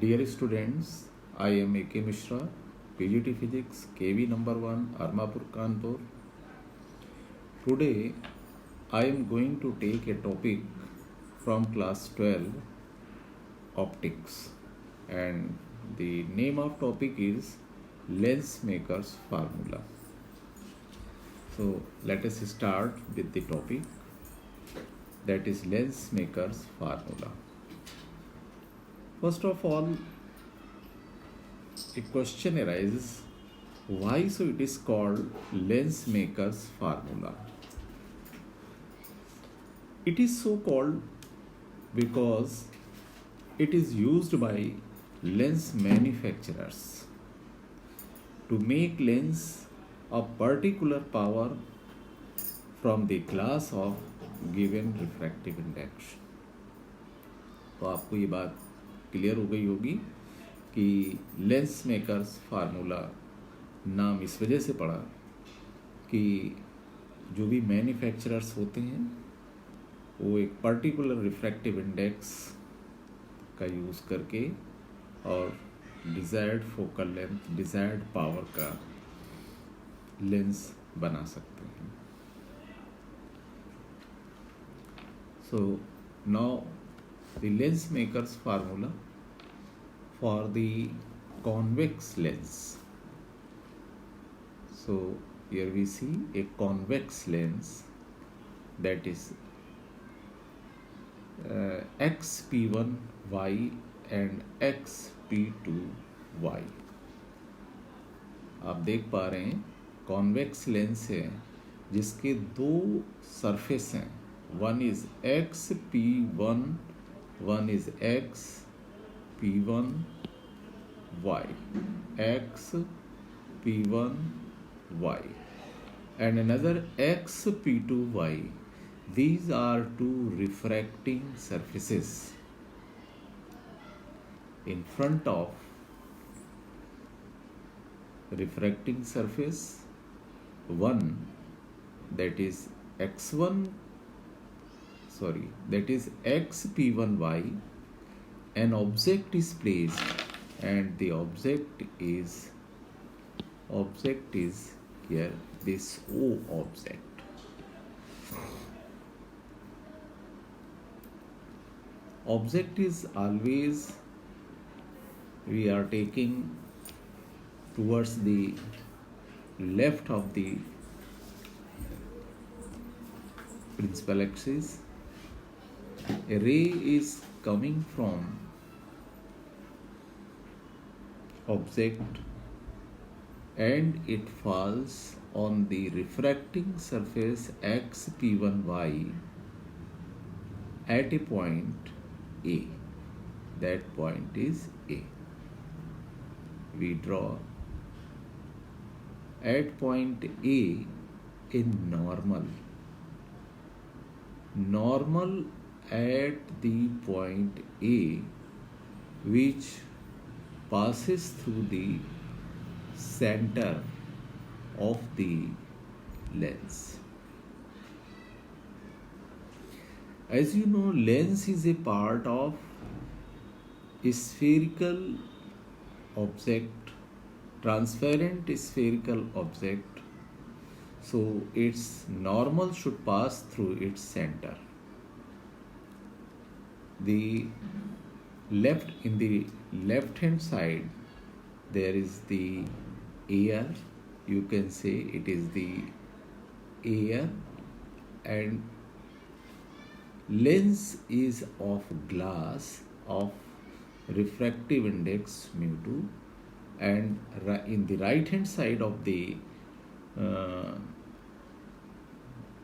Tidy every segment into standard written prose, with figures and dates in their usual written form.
Dear students, I am A.K. Mishra, PGT Physics, KV number 1, Armapur, Kanpur. Today, I am going to take a topic from class 12, optics, and the name of topic is lens maker's formula. So, let us start with the topic, that is lens maker's formula. First of all, a question arises, why so it is called lens maker's formula? It is so called because it is used by lens manufacturers to make lens of particular power from the glass of given refractive index. तो आपको ये बात clear हो गई होगी कि lens makers formula नाम इस वजह से पड़ा कि जो भी मैन्युफैक्चरर्स होते हैं वो एक पर्टिकुलर रिफ्रैक्टिव इंडेक्स का यूज़ करके और desired focal length, desired power का लेंस बना सकते हैं. So now the lens maker's formula for the convex lens. So here we see a convex lens, that is xp1y and xp2y. आप देख पा रहे हैं कॉन्वेक्स लेंस है जिसके दो सरफेस हैं, one is xp1, one is x p1 y, x p1 y, and another x p2 y. These are two refracting surfaces in front of refracting surface one, that is that is xp1y. An object is placed and the object is here, this O object. Object is always, we are taking towards the left of the principal axis. A ray is coming from object and it falls on the refracting surface xp1y at a point A. That point is A. We draw at point A in normal at the point A, which passes through the center of the lens. As you know, lens is a part of a spherical object, transparent spherical object, so its normal should pass through its center. In the left hand side there is the air, you can say it is the air, and lens is of glass of refractive index mu2, and in the right hand side of the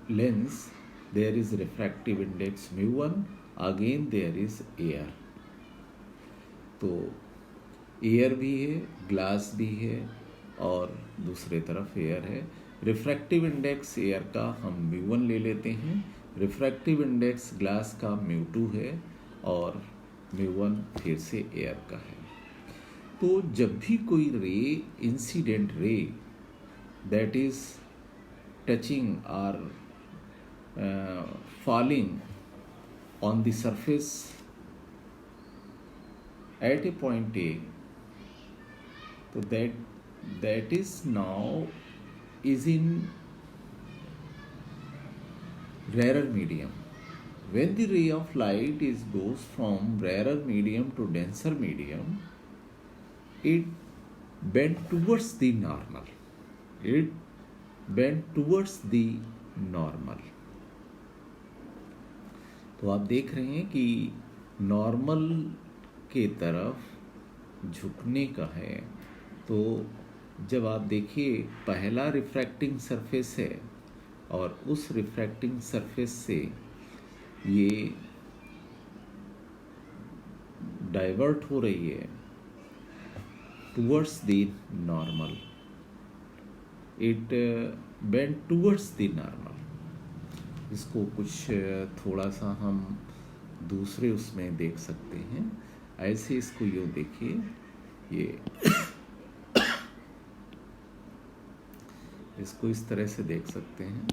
lens there is refractive index mu1, again there is air. तो air भी है, glass भी है और दूसरे तरफ air है. Refractive index air का हम mu1 ले लेते हैं, रिफ्रैक्टिव इंडेक्स ग्लास का mu2 है और mu1 फिर से एयर का है. तो जब भी कोई रे, incident ray, that is touching और falling on the surface at a point A, so that is now is in rarer medium. When the ray of light goes from rarer medium to denser medium, it bent towards the normal. It bent towards the normal. तो आप देख रहे हैं कि normal के तरफ झुकने का है। तो जब आप देखिए पहला रिफ्रैक्टिंग सरफेस है और उस रिफ्रैक्टिंग सरफेस से ये डाइवर्ट हो रही है towards the normal, it bend towards the normal. इसको कुछ थोड़ा सा हम दूसरे उसमें देख सकते हैं। ऐसे इसको यूँ देखिए, ये इसको इस तरह से देख सकते हैं।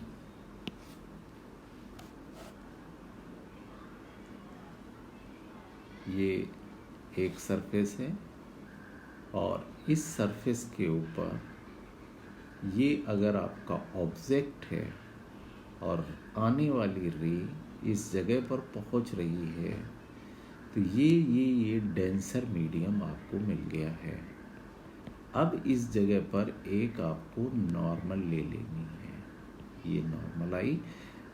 ये एक सरफेस है और इस सरफेस के ऊपर ये अगर आपका ऑब्जेक्ट है और आने वाली रे इस जगह पर पहुंच रही है, तो ये डेंसर मीडियम आपको मिल गया है। अब इस जगह पर एक आपको नॉर्मल ले लेनी है। ये नॉर्मल आई,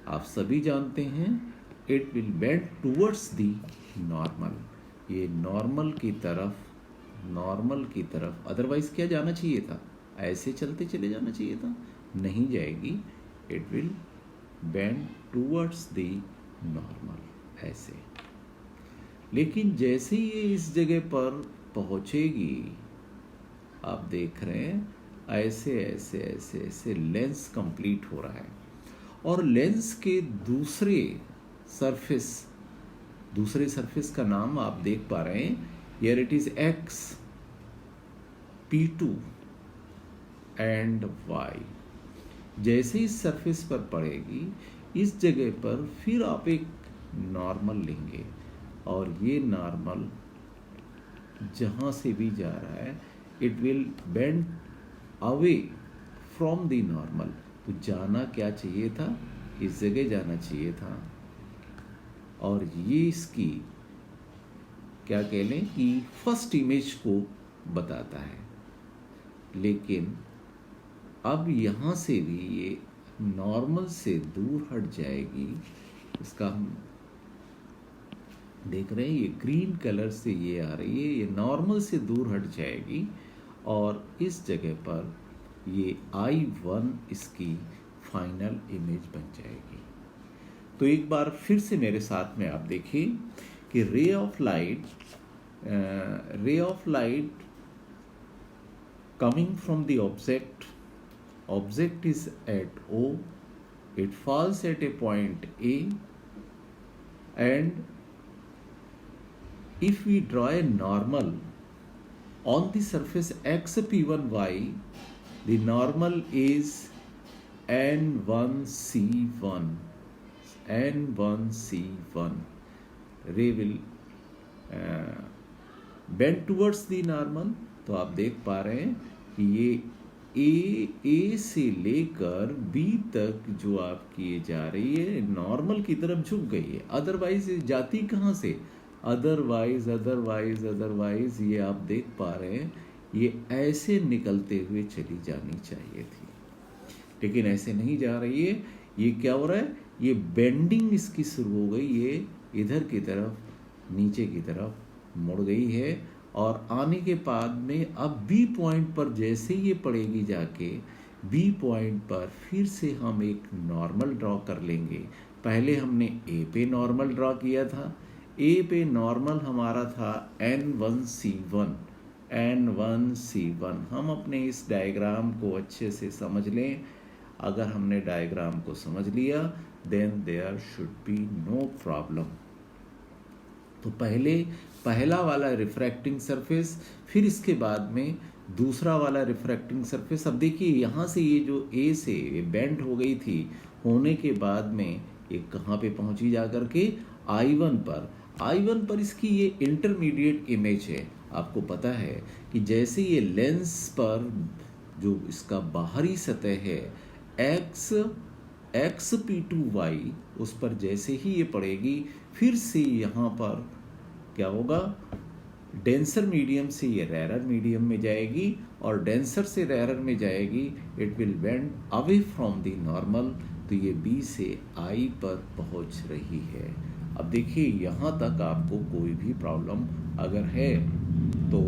आप सभी जानते हैं, it will bend towards the normal. ये नॉर्मल की तरफ, अदरवाइज क्या जाना चाहिए था, ऐसे चलते चले जाना चाहिए था, नहीं जाएगी। It will bend towards the normal, ऐसे। लेकिन जैसे ही ये इस जगह पर पहुंचेगी, आप देख रहे हैं ऐसे ऐसे ऐसे ऐसे लेंस कंप्लीट हो रहा है। और लेंस के दूसरे सरफेस का नाम आप देख पा रहे हैं, here it is x, P2 and Y। जैसे इस सरफेस पर पड़ेगी, इस जगह पर फिर आप एक नॉर्मल लेंगे और ये नॉर्मल जहाँ से भी जा रहा है, it will bend away from the normal. तो जाना क्या चाहिए था, इस जगह जाना चाहिए था। और ये इसकी क्या कह लें कि फर्स्ट इमेज को बताता है। लेकिन अब यहाँ से भी ये नॉर्मल से दूर हट जाएगी। इसका हम देख रहे हैं, ये ग्रीन कलर से ये आ रही है, ये नॉर्मल से दूर हट जाएगी और इस जगह पर ये I1 इसकी फाइनल इमेज बन जाएगी। तो एक बार फिर से मेरे साथ में आप देखिए कि ray of light coming from the object is at O, it falls at a point A, and if we draw a normal on the surface x P1y, the normal is N1C1. Ray will bend towards the normal। तो आप देख पा रहे हैं कि ये ए से लेकर बी तक जो आपकी ये जा रही है, नॉर्मल की तरफ झुक गई है। अदरवाइज जाती कहाँ से, अदरवाइज ये आप देख पा रहे हैं, ये ऐसे निकलते हुए चली जानी चाहिए थी, लेकिन ऐसे नहीं जा रही है। ये क्या हो रहा है, ये बेंडिंग इसकी शुरू हो गई, ये इधर की तरफ, नीचे की तरफ मुड़ गई है। और आने के बाद में अब बी पॉइंट पर जैसे ये पड़ेगी जाके, बी पॉइंट पर फिर से हम एक नॉर्मल ड्रॉ कर लेंगे। पहले हमने ए पे नॉर्मल ड्रॉ किया था, ए पे नॉर्मल हमारा था N1C1। हम अपने इस डायग्राम को अच्छे से समझ लें। अगर हमने डायग्राम को समझ लिया, then there should be no problem. तो पहला वाला रिफ्रैक्टिंग सरफेस, फिर इसके बाद में दूसरा वाला रिफ्रैक्टिंग सरफेस। अब देखिए यहाँ से ये जो ए से बेंड हो गई थी, होने के बाद में ये कहाँ पे पहुँची जा करके I1 पर। I1 पर इसकी ये इंटरमीडिएट इमेज है। आपको पता है कि जैसे ये लेंस पर जो इसका बाहरी सतह है XP2Y, उस पर जैसे ही ये पड़ेगी फिर से यहाँ पर क्या होगा, डेंसर मीडियम से ये रेयर मीडियम में जाएगी और डेंसर से रेयर में जाएगी, it will bend away from the normal, तो ये B से I पर पहुंच रही है। अब देखिए यहाँ तक आपको कोई भी प्रॉब्लम अगर है तो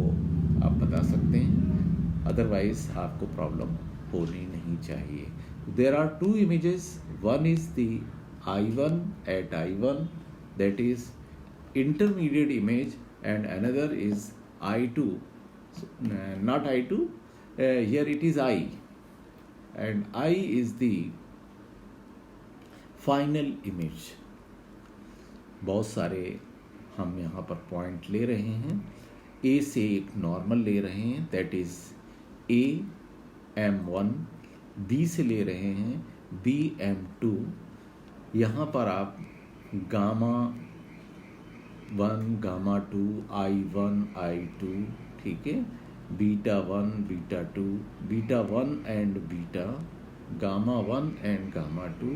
आप बता सकते हैं, अदरवाइज आपको प्रॉब्लम होनी नहीं चाहिए। There are two images, one is the I1 at I1, that is intermediate image, and another is I2, not I2, here it is I, and I is the final image। बहुत सारे हम यहाँ पर point ले रहे हैं। A से एक नॉर्मल ले रहे हैं, दैट इज AM1, B से ले रहे हैं BM2। यहाँ पर आप गामा 1, गामा 2, I1, I2, ठीक है, beta 1, beta 2, beta 1 and beta, gamma 1 and gamma 2,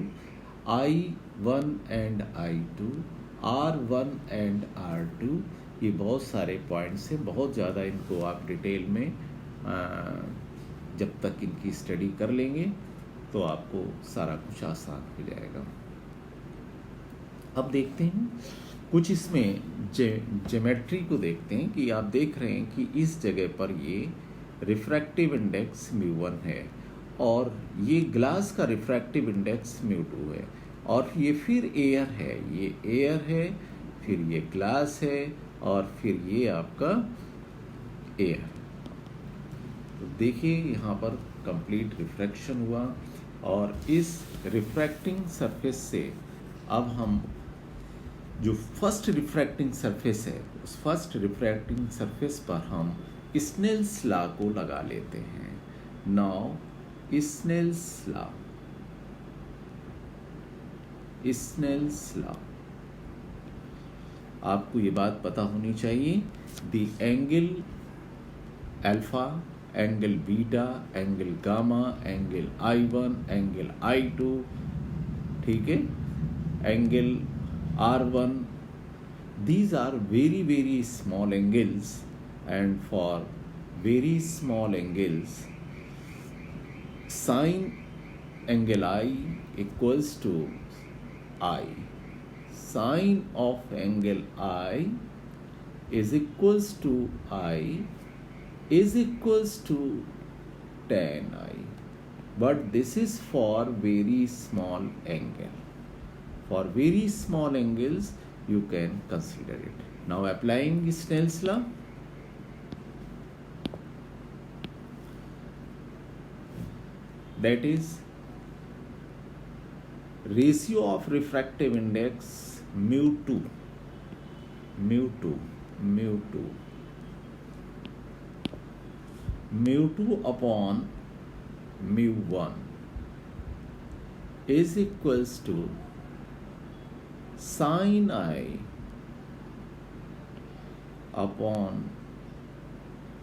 I1 and I2, R1 and R2, ये बहुत सारे पॉइंट्स हैं। बहुत ज़्यादा इनको आप डिटेल में जब तक इनकी स्टडी कर लेंगे तो आपको सारा कुछ आसान हो जाएगा। अब देखते हैं कुछ इसमें ज्योमेट्री को देखते हैं कि आप देख रहे हैं कि इस जगह पर ये रिफ्रैक्टिव इंडेक्स μ1 है और ये ग्लास का रिफ्रैक्टिव इंडेक्स μ2 है, और ये फिर एयर है, ये एयर है, फिर ये ग्लास है, और फिर ये आपका एयर। तो देखिए यहाँ पर कंप्लीट रिफ्रैक्शन हुआ, और इस रिफ्रैक्टिंग सरफेस से अब हम जो फर्स्ट रिफ्रैक्टिंग सरफेस है, उस फर्स्ट रिफ्रैक्टिंग सरफेस पर हम स्नेल्स लॉ को लगा लेते हैं। Now Snell's law, Snell's law, आपको ये बात पता होनी चाहिए, the angle alpha, angle beta, angle gamma, angle I1, angle I2, ठीक है, angle R1, these are very very small angles, and for very small angles sine angle I equals to I, sine of angle I is equals to I is equals to tan I, but this is for very small angle. For very small angles you can consider it. Now applying Snell's law, that is ratio of refractive index μ2 upon μ1 is equals to sin I upon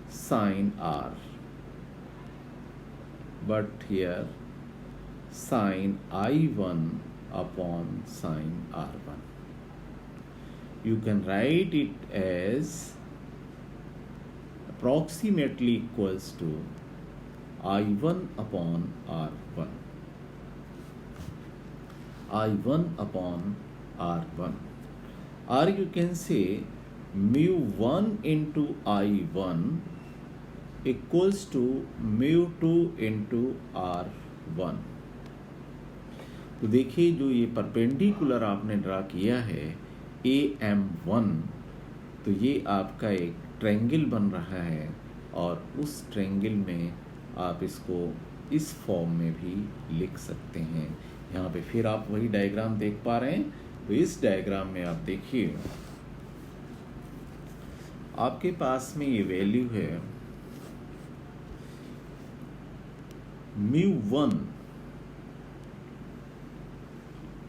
sin R, but here sin I1 upon sin R1. You can write it as approximately equals to I1 upon R1, I1 upon R1, or you can say μ1 into I1 equals to μ2 into R1। तो देखिए जो ये perpendicular आपने draw किया है AM1, तो ये आपका एक ट्रायंगल बन रहा है, और उस ट्रायंगल में आप इसको इस फॉर्म में भी लिख सकते हैं। यहाँ पे फिर आप वही डायग्राम देख पा रहे हैं। तो इस डायग्राम में आप देखिए आपके पास में ये वैल्यू है μ1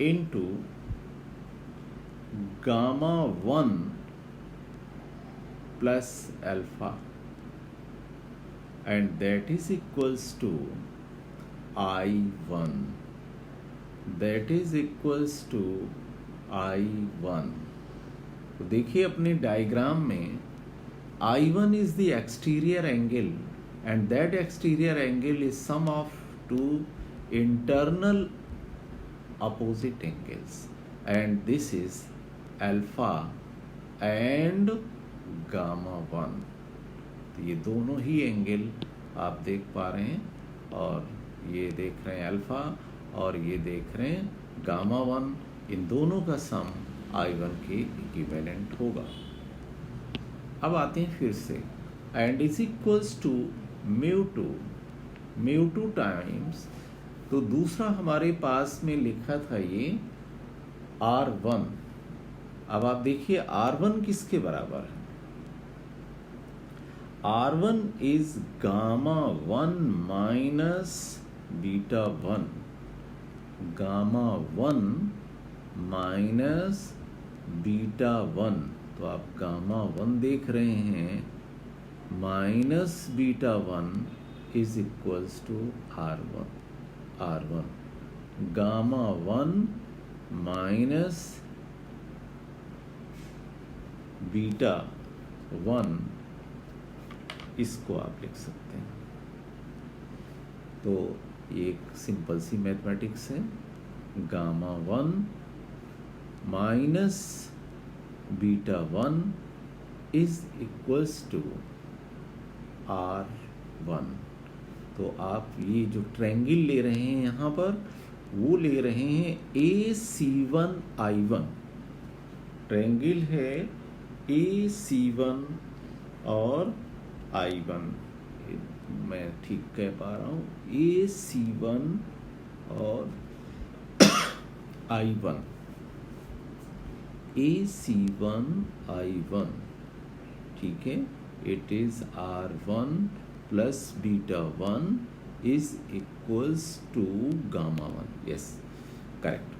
into gamma 1 plus alpha, and that is equals to I1. That is equals to I1. तो देखिए अपने डायग्राम में I1 is the exterior angle and that exterior angle is sum of two internal opposite angles, and this is alpha and gamma 1. तो ये दोनों ही angle आप देख पा रहे हैं, और ये देख रहे हैं अल्फा और ये देख रहे हैं गामा 1. इन दोनों का सम I1 के इक्विवेलेंट होगा. अब आते हैं फिर से, and is equals to mu two times. तो दूसरा हमारे पास में लिखा था ये R1. अब आप देखिए R1 किसके बराबर है. R1 is gamma 1 minus beta 1. Gamma 1 minus beta 1. तो आप गामा 1 देख रहे हैं, minus beta 1 is equals to R1. Gamma 1 minus beta 1, इसको आप लिख सकते हैं. तो ये एक सिंपल सी मैथमेटिक्स है. Gamma 1 minus beta 1 is equals to R1. तो आप ये जो ट्रायंगल ले रहे हैं यहाँ पर, वो ले रहे हैं AC1I1. ट्रायंगल है AC1 और I1. मैं ठीक कह पा रहा हूँ, AC1 और I1. AC1 I1, ठीक है. It is R1 plus beta 1 is equals to gamma 1. Yes, correct.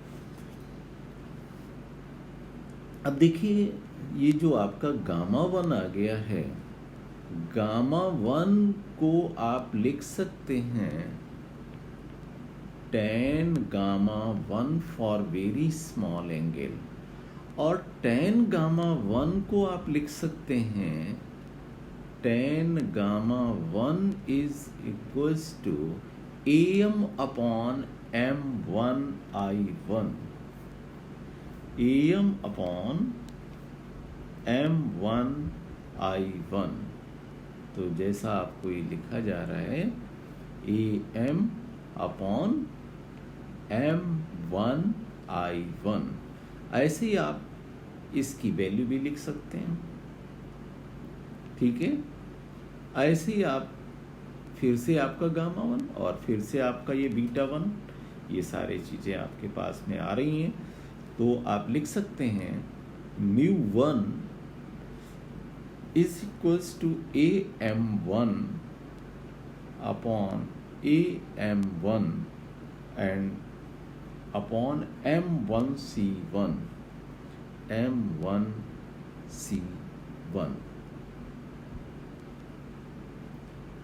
अब देखिए ये जो आपका गामा 1 आ गया है, गामा 1 को आप लिख सकते हैं tan gamma 1 for very small angle, और tan गामा 1 को आप लिख सकते हैं tan gamma 1 is equals to AM upon M1I1. AM upon M1I1. तो जैसा आपको ये लिखा जा रहा है, AM अपॉन M1I1. ऐसे ही आप इसकी वैल्यू भी लिख सकते हैं, ठीक है. ऐसे ही आप फिर से आपका गामा 1 और फिर से आपका ये बीटा 1, ये सारी चीज़ें आपके पास में आ रही हैं. तो आप लिख सकते हैं μ1 is equals to AM1 upon AM1 and upon M1C1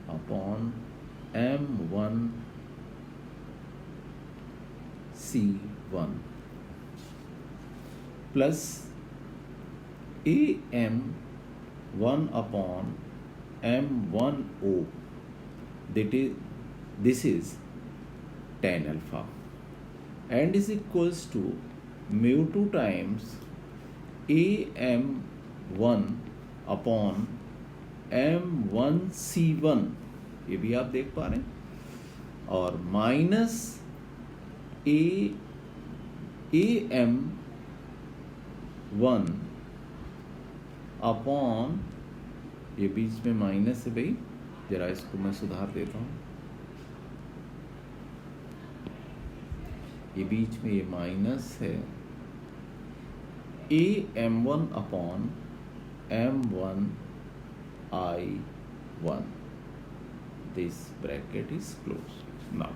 upon M1C1 plus AM1 upon M1O. This is tan alpha, and is equals to μ2 times AM1 upon M1C1. ये भी आप देख पा रहे हैं, और माइनस AM1 अपॉन, ये बीच में माइनस है भाई, जरा इसको मैं सुधार देता हूँ. ये बीच में ये माइनस है, AM1 upon M1I1. This bracket is closed. Now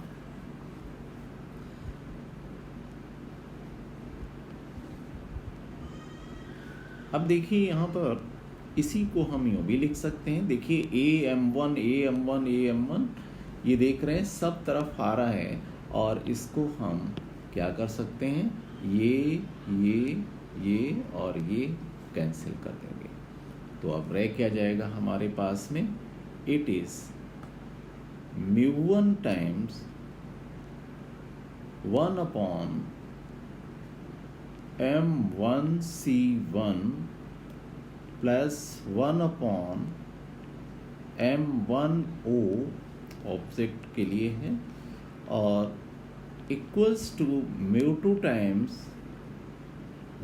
अब देखिए यहाँ पर इसी को हम यूँ भी लिख सकते हैं। देखिए AM1 AM1 AM1 ये देख रहे हैं सब तरफ आ रहा है, और इसको हम क्या कर सकते हैं, ये और ये कैंसिल कर देंगे। तो अब रह क्या जाएगा हमारे पास में, it is μ1 times 1 upon M1C1 plus 1 upon M1O object के लिए है, और equals to μ2 times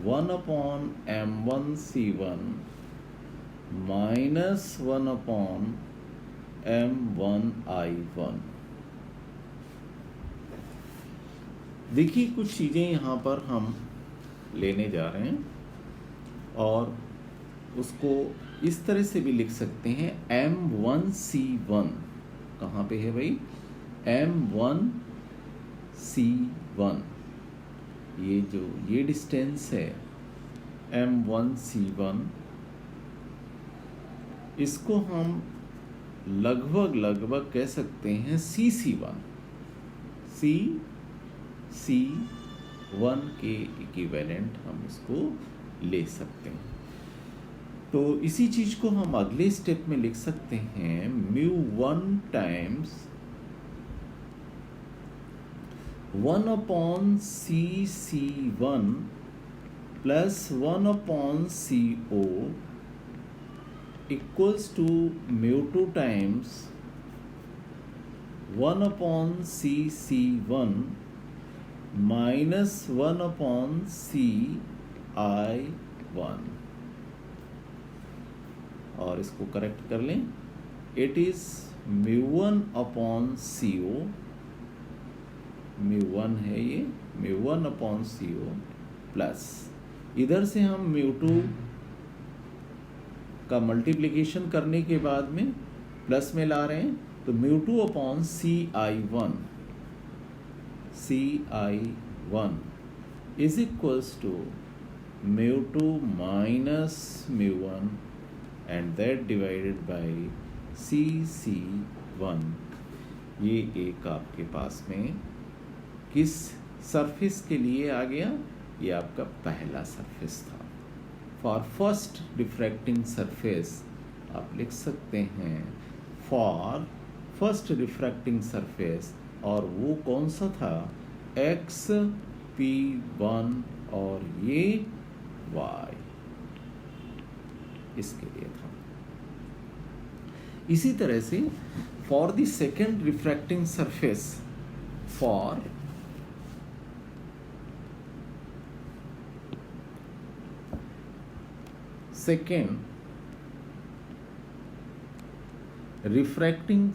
1 upon M1C1 minus 1 upon M1I1। देखिए कुछ चीज़ें यहाँ पर हम लेने जा रहे हैं, और उसको इस तरह से भी लिख सकते हैं। M1C1 कहाँ पे है भाई, M1C1 ये डिस्टेंस है M1C1, इसको हम लगभग कह सकते हैं CC1 के इक्विवेलेंट हम इसको ले सकते हैं। तो इसी चीज को हम अगले स्टेप में लिख सकते हैं, μ1 times 1 upon CC1 plus 1 upon CO equals to μ2 times 1 upon CC1 minus 1 upon CI1, और इसको करेक्ट कर लें। इट इज μ1 अपॉन CO, μ1 है ये, μ1 अपॉन CO प्लस इधर से हम μ2 का मल्टीप्लिकेशन करने के बाद में प्लस में ला रहे हैं, तो μ2 upon CI1 is equals to μ2 minus μ1 and that divided by CC1। ये एक आपके पास में किस सरफेस के लिए आ गया, ये आपका पहला सरफेस था। फॉर फर्स्ट रिफ्रैक्टिंग सरफेस आप लिख सकते हैं फॉर फर्स्ट रिफ्रैक्टिंग सरफेस, और वो कौन सा था, XP1 और ये Y इसके लिए था। इसी तरह से for the second refracting surface, for second refracting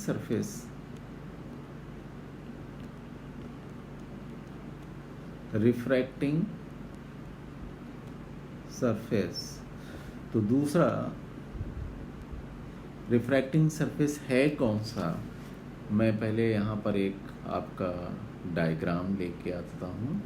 surface, तो दूसरा रिफ्रैक्टिंग सरफेस है कौन सा, मैं पहले यहाँ पर एक आपका डायग्राम लेके आता हूँ।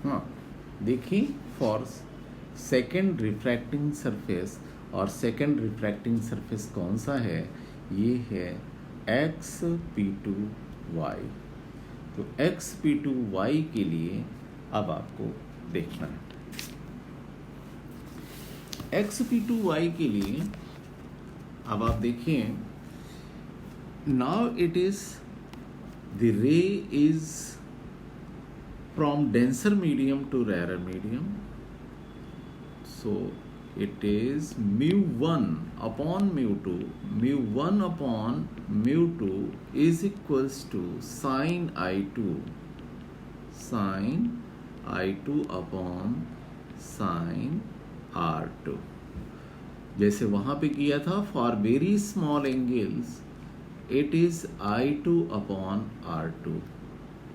हाँ देखिए, फॉर सेकेंड रिफ्रैक्टिंग सरफेस, और सेकेंड रिफ्रैक्टिंग सरफेस कौन सा है, ये है XP2Y। तो XP2Y के लिए अब आपको देखना है, XP2Y के लिए अब आप देखिए, नाउ इट इज द रे is from denser medium to rarer medium. So it is mu1 upon mu2. mu1 upon mu2 is equals to sin I2 upon sin R2. जैसे वहाँ पे किया था for very small angles it is I2 upon R2,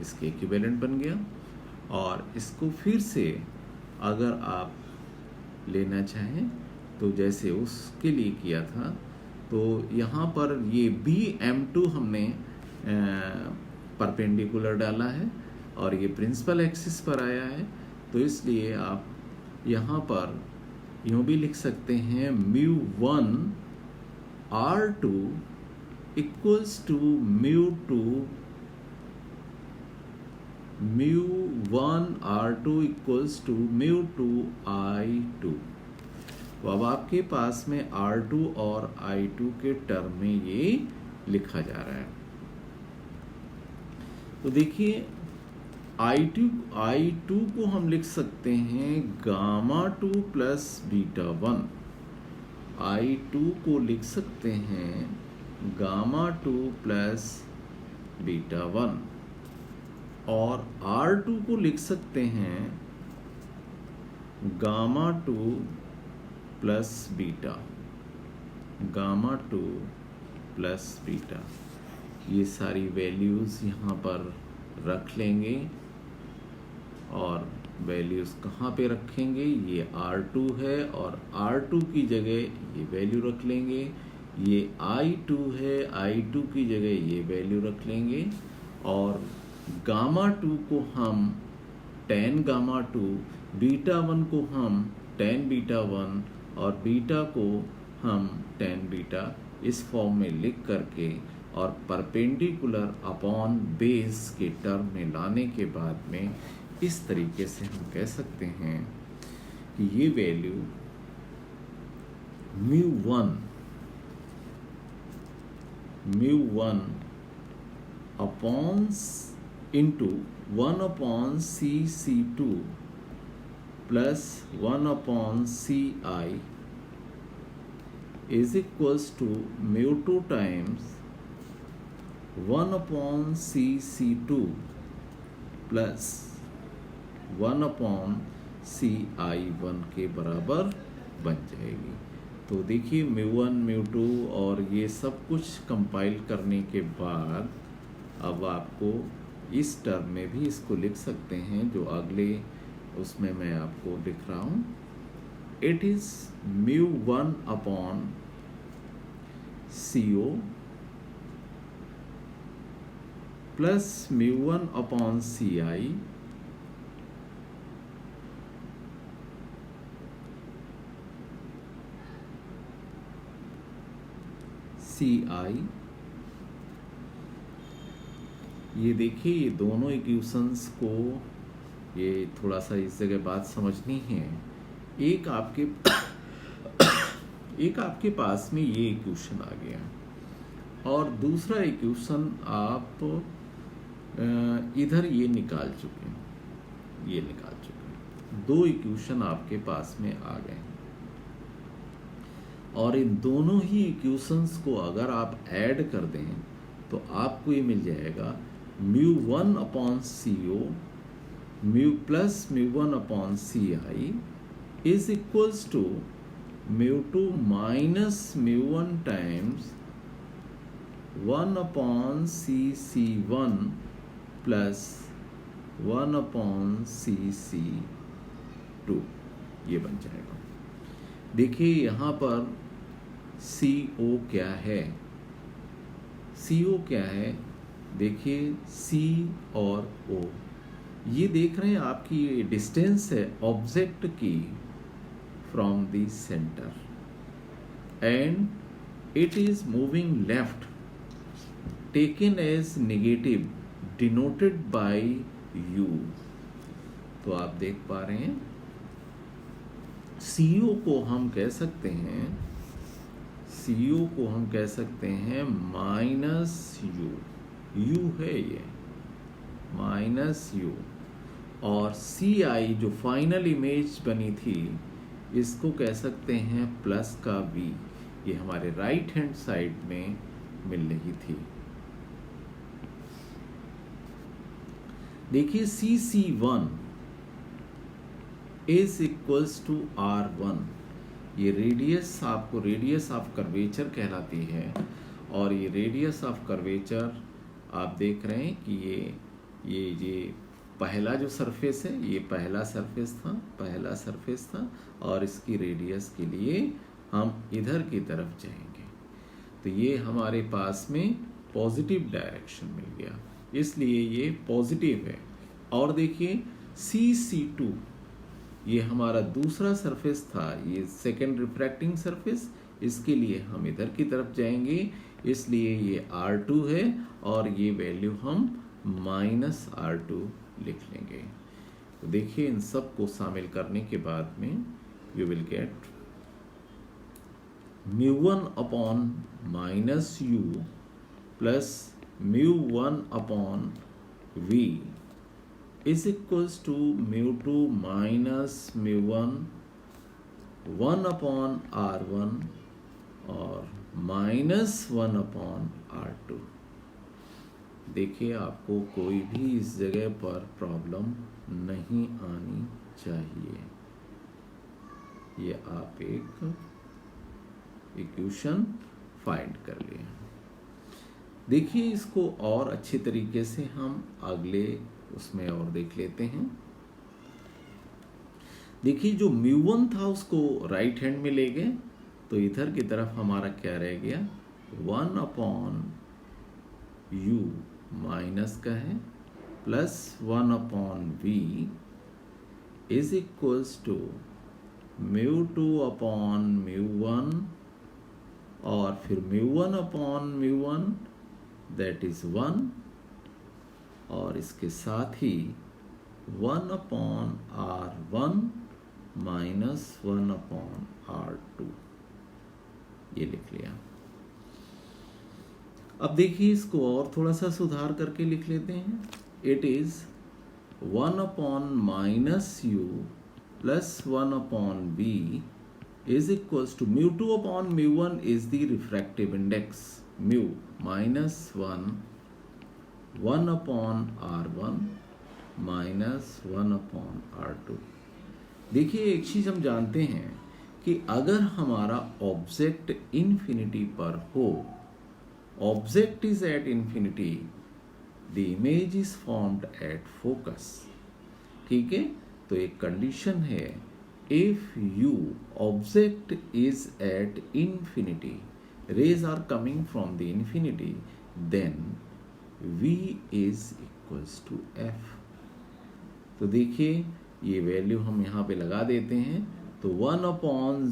इसके equivalent बन गया। और इसको फिर से अगर आप लेना चाहें तो जैसे उसके लिए किया था, तो यहाँ पर ये BM2 हमने परपेंडिकुलर डाला है और ये प्रिंसिपल एक्सिस पर आया है, तो इसलिए आप यहाँ पर यूँ भी लिख सकते हैं mu1 R2 equals to mu1 R2 equals to mu2 I2। तो अब आपके पास में R2 और I2 के टर्म में ये लिखा जा रहा है। तो देखिए I2 को हम लिख सकते हैं γ2 प्लस β1। I2 को लिख सकते हैं γ2 प्लस β1 और R2 को लिख सकते हैं γ2 प्लस बीटा, γ2 प्लस बीटा। ये सारी वैल्यूज़ यहाँ पर रख लेंगे और वैल्यूज़ कहाँ पे रखेंगे, ये R2 है और R2 की जगह ये वैल्यू रख लेंगे, ये I2 है, I2 की जगह ये वैल्यू रख लेंगे और γ2 को हम tan γ2, β1 को हम tan β1 और बीटा को हम tan बीटा इस फॉर्म में लिख करके और परपेंडिकुलर अपॉन बेस के टर्म में लाने के बाद में इस तरीके से हम कह सकते हैं कि ये value mu1 upon into 1 upon C2 plus 1 upon CI is equals to mu2 times 1 upon C2 plus 1 upon CI1 के बराबर बन जाएगी। तो देखिए mu1 mu2 और ये सब कुछ कंपाइल करने के बाद अब आपको इस टर्म में भी इसको लिख सकते हैं जो अगले उसमें मैं आपको लिख रहा हूँ। It is mu1 upon CO plus mu1 upon CI ये देखिए ये दोनों इक्वेशंस को ये थोड़ा सा इस जगह बात समझनी है। एक आपके पास में ये इक्वेशन आ गया और दूसरा इक्वेशन आप इधर ये निकाल चुके हैं, दो इक्वेशन आपके पास में आ गए और इन दोनों ही इक्वेशंस को अगर आप ऐड कर दें तो आपको ये मिल जाएगा mu1 upon CO plus mu1 upon CI is equals to mu2 minus mu1 times 1 upon CC1 plus 1 upon CC2 ये बन जाएगा। देखिए यहाँ पर CO क्या है, CO क्या है, देखिए C और O ये देख रहे हैं आपकी ये डिस्टेंस है ऑब्जेक्ट की from the centre and it is moving left taken as negative denoted by U। तो आप देख पा रहे हैं CO को हम कह सकते हैं, CO को हम कह सकते हैं माइनस U है ये माइनस U और CI जो फाइनल इमेज बनी थी इसको कह सकते हैं प्लस का v। ये हमारे राइट हैंड साइड में मिल रही थी। देखिए CC1 is equals to R1। ये रेडियस आपको रेडियस ऑफ कर्वेचर कहलाती है, और ये रेडियस ऑफ कर्वेचर आप देख रहे हैं कि ये पहला जो सरफेस है, ये पहला सरफेस था, और इसकी रेडियस के लिए हम इधर की तरफ जाएंगे, तो ये हमारे पास में पॉजिटिव डायरेक्शन मिल गया, इसलिए ये पॉजिटिव है। और देखिए CC2 ये हमारा दूसरा सरफेस था, ये सेकेंड रिफ्रैक्टिंग सरफेस, इसके लिए हम इधर की तरफ जाएंगे, इसलिए ये R2 है, और ये वैल्यू हम -R2 लिख लेंगे। तो देखिए इन सब को शामिल करने के बाद में you will get μ1 upon -u plus μ1 upon v is equals to μ2 minus μ1 1 upon R1 और -1 अपॉन R2। देखिए आपको कोई भी इस जगह पर प्रॉब्लम नहीं आनी चाहिए। ये आप एक इक्वेशन फाइंड कर लिए। देखिए इसको और अच्छे तरीके से हम अगले उसमें और देख लेते हैं। देखिए जो μ1 था उसको राइट हैंड में ले गए, तो इधर की तरफ हमारा क्या रह गया, 1 अपॉन u माइनस का है plus 1 upon v is equals to μ2 upon μ1 और फिर μ1 अपॉन μ1 दैट इज 1, और इसके साथ ही 1 upon R1 minus 1 upon R2 ये लिख लिया। अब देखिए इसको और थोड़ा सा सुधार करके लिख लेते हैं। It is 1 upon -u plus 1 upon v is equals to μ2 upon μ1 is the refractive index, μ minus 1 upon R1 minus 1 upon R2। देखिए एक चीज हम जानते हैं कि अगर हमारा ऑब्जेक्ट इन्फिनिटी पर हो, object is at infinity, the image is formed at focus. ठीक है, तो एक कंडीशन है, if you object is at infinity, rays are coming from the infinity, then v is equals to f। तो देखिए ये वैल्यू हम यहाँ पे लगा देते हैं, तो 1 अपॉन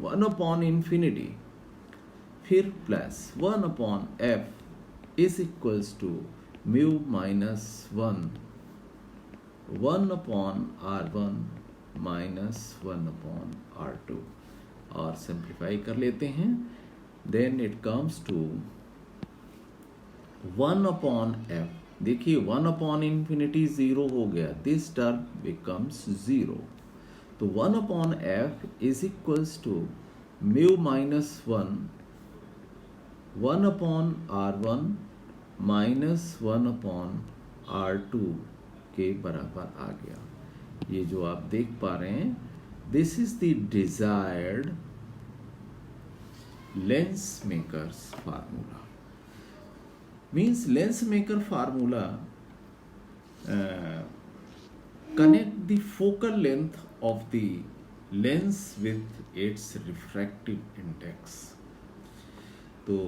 1 अपॉन इन्फिनिटी फिर plus 1 upon f is equals to mu minus 1 upon R1 minus 1 upon R2, और सिंप्लीफाई कर लेते हैं, then it comes to 1 upon f। देखिए 1 अपॉन इन्फिनिटी 0 हो गया, दिस टर्म बिकम्स 0, तो 1 upon f is equals to mu minus 1 upon R1 minus 1 upon R2 के बराबर आ गया। ये जो आप देख पा रहे हैं, this is the desired lens makers formula. Means lens maker formula connect the focal length of the lens with its refractive index। तो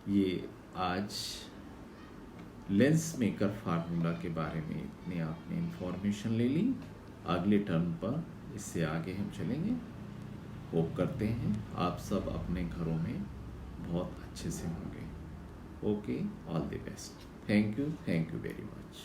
ये आज लेंस मेकर फार्मूला के बारे में इतनी आपने इंफॉर्मेशन ले ली। अगले टर्म पर इससे आगे हम चलेंगे। होप करते हैं आप सब अपने घरों में बहुत अच्छे से होंगे। Okay, all the best. Thank you very much.